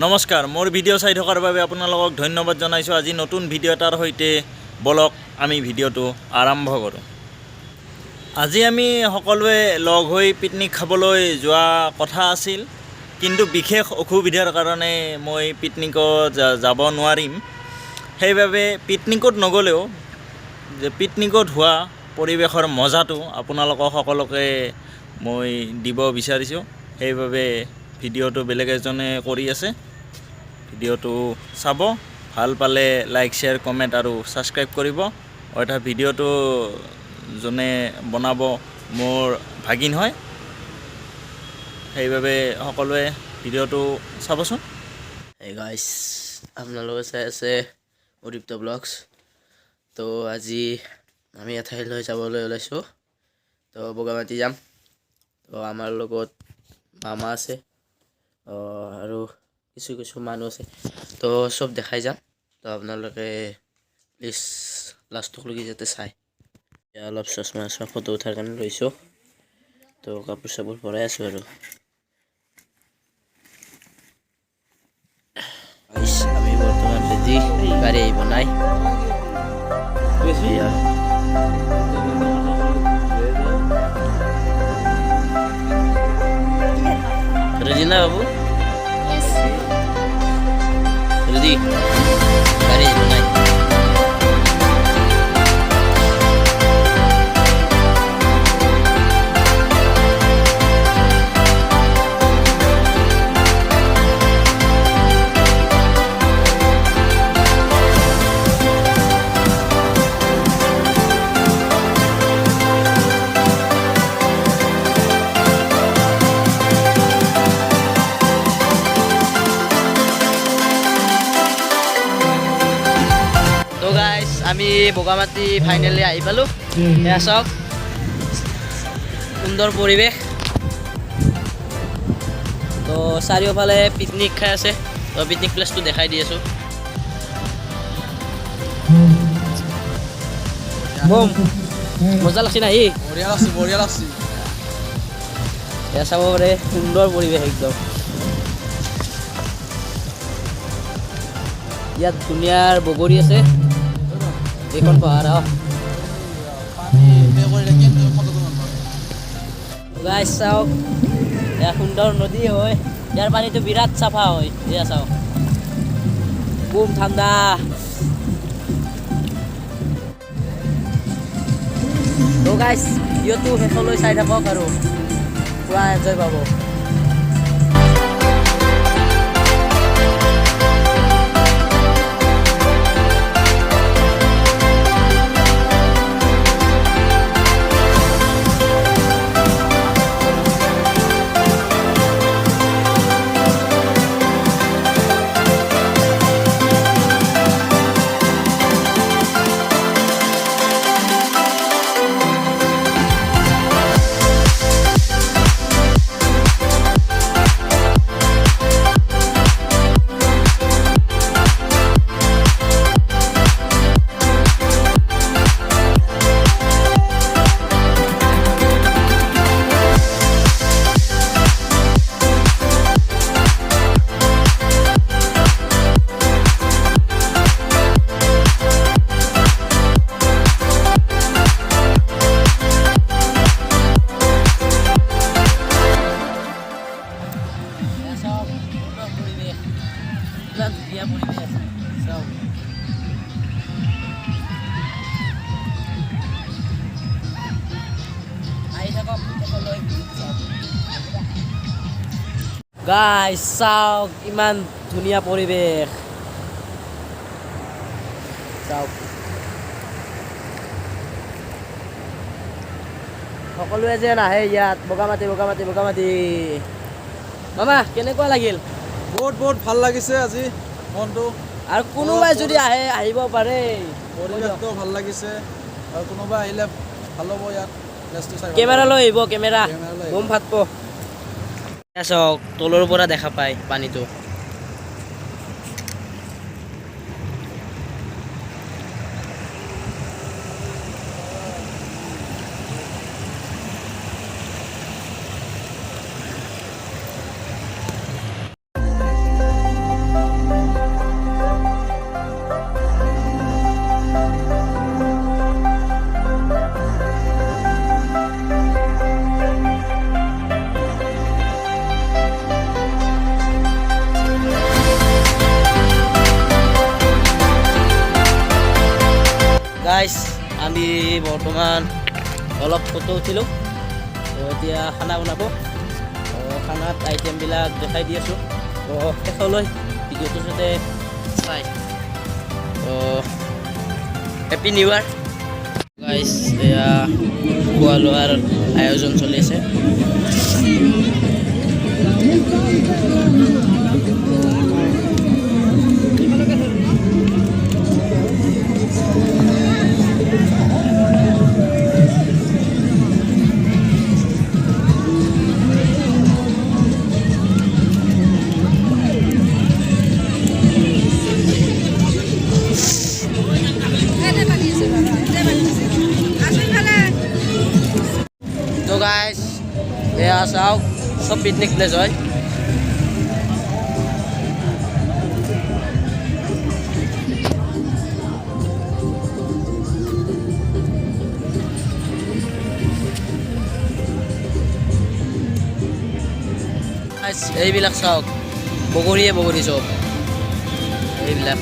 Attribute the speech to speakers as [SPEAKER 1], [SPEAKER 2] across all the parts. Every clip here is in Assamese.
[SPEAKER 1] নমস্কাৰ মোৰ ভিডিঅ' চাই থকাৰ বাবে আপোনালোকক ধন্যবাদ জনাইছোঁ। আজি নতুন ভিডিঅ' এটাৰ সৈতে বলক আমি ভিডিঅ'টো আৰম্ভ কৰোঁ। আজি আমি সকলোৱে লগ হৈ পিকনিক খাবলৈ যোৱা কথা আছিল, কিন্তু বিশেষ অসুবিধাৰ কাৰণে মই পিকনিকত যাব নোৱাৰিম। সেইবাবে পিকনিকত নগ'লেও যে পিকনিকত হোৱা পৰিৱেশৰ মজাটো আপোনালোকক সকলোকে মই দিব বিচাৰিছোঁ। সেইবাবে ভিডিঅ'টো বেলেগ এজনে কৰি আছে। ভিডিঅ'টো চাব, ভাল পালে লাইক শ্বেয়াৰ কমেণ্ট আৰু ছাবস্ক্ৰাইব কৰিব। অৰ্থাৎ ভিডিঅ'টো যোনে বনাব মোৰ ভাগিন হয়, সেইবাবে সকলোৱে ভিডিঅ'টো চাবচোন।
[SPEAKER 2] Hey guys, আপোনালোকে চাই আছে অদীপ্ত ব্লগছ। তো আজি আমি এঠাইলৈ যাবলৈ ওলাইছোঁ। তো বগামাটি যাম। তো আমাৰ লগত মামা আছে আৰু কিছু মানুহ আছে। তো চব দেখাই যাম। তো আপোনালোকে প্লিজ লাষ্টলৈকে যাতে চাই। অলপ চশমা ফটো উঠাৰ কাৰণে লৈছোঁ। তো কাপোৰ চাপোৰ ভৰাই আছোঁ আৰু আমি বৰ্তমান ৰেডি, গাড়ী আহিব নাই। রেডি না বাবু? রেডি, গাড়ি নাই। তো গাইজ আমি বগামাটি ফাইনেলি আহি পালোঁ। এয়া চাওক সুন্দৰ পৰিৱেশ। তো চাৰিওফালে পিকনিক খাই আছে। তো পিকনিক প্লেচটো দেখাই দি আছোঁ। মজা লাগছে না?
[SPEAKER 3] বঢ়িয়া লাগছে।
[SPEAKER 2] এয়া চাব পাৰে, সুন্দৰ পৰিৱেশ একদম। ইয়াত ধুনীয়াৰ বগৰী আছে। এইখন পাহাৰ গাইজ চাওক, এয়া সুন্দৰ নদী হয়। ইয়াৰ পানীটো বিৰাট চাফা হয়। এয়া চাওক, খুব ঠাণ্ডা। তো গাইজ ভিডিঅ'টো শেষলৈ চাই থাকক আৰু পুৰা এনজয় পাব। গাইজ চাওক, ইমান ধুনীয়া পৰিৱেশ। চাওক, সকলোৱে যেন আহে ইয়াত। বগামাটি বগামাটি বগামাটি। মামা কেনেকুৱা লাগিল?
[SPEAKER 3] বহুত ভাল লাগিছে আজি মনটো।
[SPEAKER 2] আৰু কোনোবাই যদি আহে আহিব পাৰে।
[SPEAKER 3] পৰিৱেশটো ভাল লাগিছে আৰু কোনোবা আহিলে ভাল হ'ব। ইয়াত
[SPEAKER 2] কেমেৰা লৈ আহিব, কেমেৰা বম ফাটব। চাওক, তলৰ পৰা দেখা পায় পানীটো। গাইজ আমি বৰ্তমান অলপ ফটো উঠিলোঁ তো এতিয়া খানা বনাব তো খানাত আইটেমবিলাক দেখাই দি আছোঁ তো শেষলৈ ভিডিঅ'টো যাতে চাই তো হেপী নিউ ইয়াৰ গাইজ এয়া খোৱা লোৱাৰ আয়োজন চলি আছে তো গাইজ এয়া চাওক চব পিকনিক প্লেচ হয় এইবিলাক চাওক বগৰী চব এইবিলাক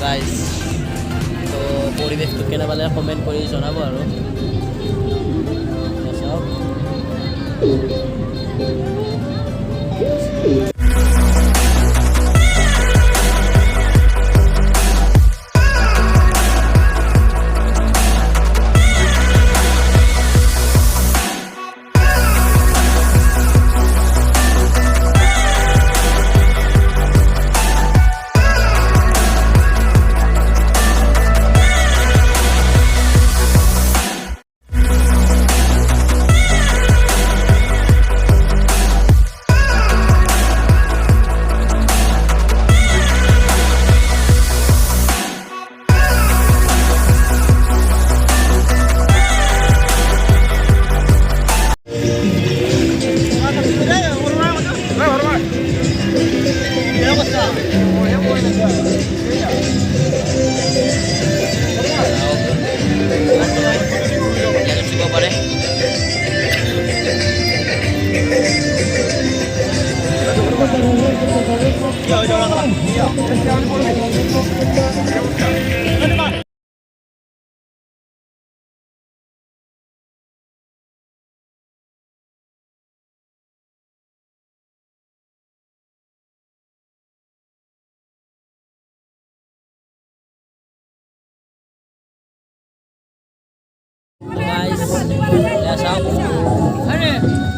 [SPEAKER 2] গাইজ তো পৰিৱেশটো কেনে পালে কমেণ্ট কৰি জনাব আৰু চাওক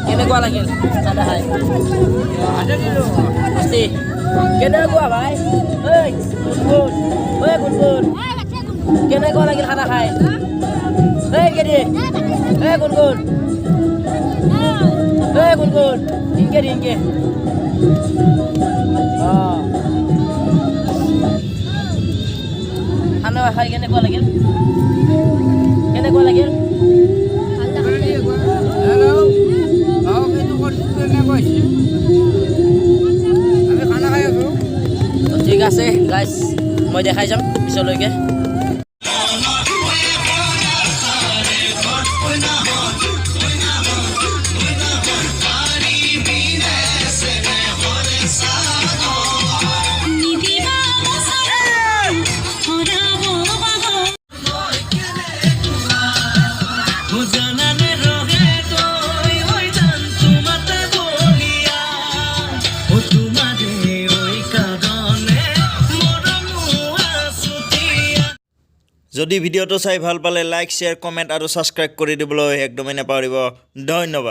[SPEAKER 2] কেনেকুৱা লাগিল খানা খাই কেনেকুৱা ভাই গুণগুণ কেনেকুৱা লাগিল খানা খাই গুণগুণ ইনকে ইনকে খানা খাই কেনেকুৱা লাগিল ঠিক আছে গাইজ মই দেখাই যাম পিছলৈকে
[SPEAKER 1] যদি ভিডিঅ'টো চাই ভাল পালে লাইক শ্বেয়াৰ কমেণ্ট আৰু ছাবস্ক্ৰাইব কৰি দিবলৈ একদমেই নাপাহৰিব ধন্যবাদ